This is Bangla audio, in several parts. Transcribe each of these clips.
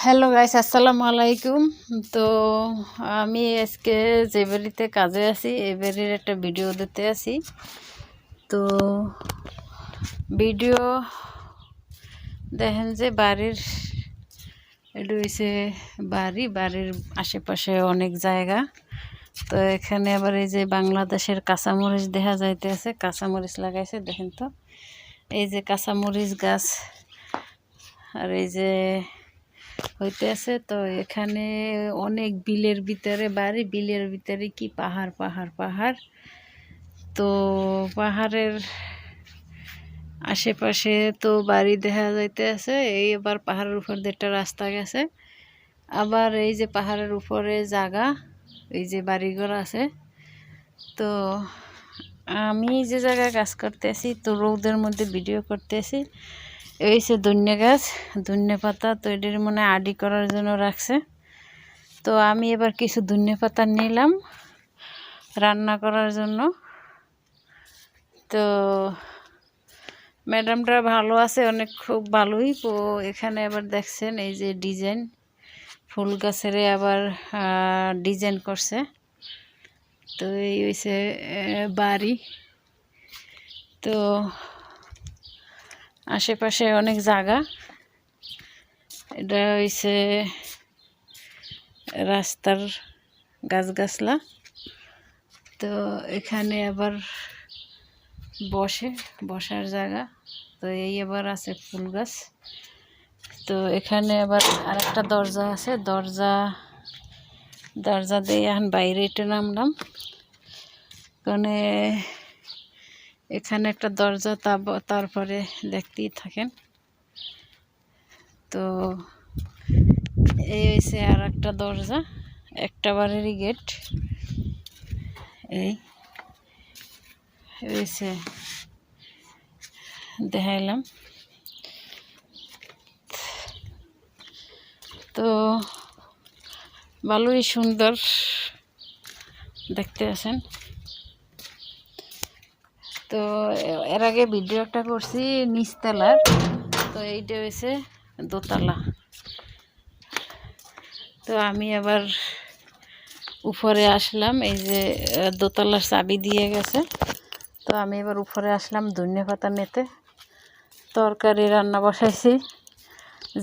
হ্যালো গাইস, আসসালামু আলাইকুম। তো আমি আজকে যে বাড়িতে কাজে আছি এই বাড়ির একটা ভিডিও দিতে আছি। তো ভিডিও দেখেন যে বাড়ির এটা হইছে বাড়ির আশেপাশে অনেক জায়গা। তো এখানে আবার এই যে বাংলাদেশের কাঁচামরিচ দেখা যাইতেছে, কাঁচামরিচ লাগাইছে দেখেন। তো এই যে কাঁচামরিচ গাছ আর এই যে হইতে আছে। তো এখানে অনেক বিলের ভিতরে বাড়ি, বিলের ভিতরে কি পাহাড় পাহাড় পাহাড়। তো পাহাড়ের আশেপাশে তো বাড়ি দেখা যাইতে আছে। এই আবার পাহাড়ের উপর দিয়ে একটা রাস্তা গেছে, আবার এই যে পাহাড়ের উপরে জায়গা, এই যে বাড়িঘর আছে। তো আমি যে জায়গায় কাজ করতেছি, তো রোদের মধ্যে ভিডিও করতেছি। এই যে ধনিয়া গাছ, ধনিয়া পাতা, তো এটার মনে আডি করার জন্য রাখছে। তো আমি এবার কিছু ধনিয়া পাতা নিলাম রান্না করার জন্য। তো ম্যাডামটা ভালো আছে, অনেক খুব ভালোই। তো এখানে আবার দেখছেন এই যে ডিজাইন, ফুল গাছের আবার ডিজাইন করছে। তো এই হইছে বাড়ি। তো আশেপাশে অনেক জায়গা। এটা হইছে রাস্তার গাছগাছলা। তো এখানে আবার বসার জায়গা। তো এই আবার আছে ফুল গাছ। তো এখানে আবার আরেকটা দরজা আছে, দরজা দিয়ে এখন বাইরে একটু নামলাম। মানে এখানে একটা দরজা, তারপরে দেখতেই থাকেন। তো এই হয়েছে আর একটা দরজা, একটা বাড়িরই গেট। এই হয়েছে দেখাইলাম। তো ভালোই সুন্দর দেখতে আছেন। তো এর আগে ভিডিও একটা করছি নিচতলার, তো এইটা হয়েছে দোতলা। তো আমি আবার উপরে আসলাম, এই যে দোতলার চাবি দিয়ে গেছে। তো আমি এবার উপরে আসলাম ধনিয়া পাতা নিতে। তরকারি রান্না বসাইছি,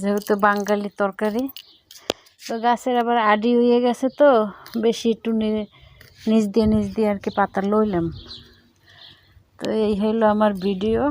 যেহেতু বাঙালি তরকারি। তো গাছের আবার আডি হয়ে গেছে, তো বেশি একটু নিচ দিয়ে আর কি পাতা লইলাম। তো এই হইলো আমার ভিডিও।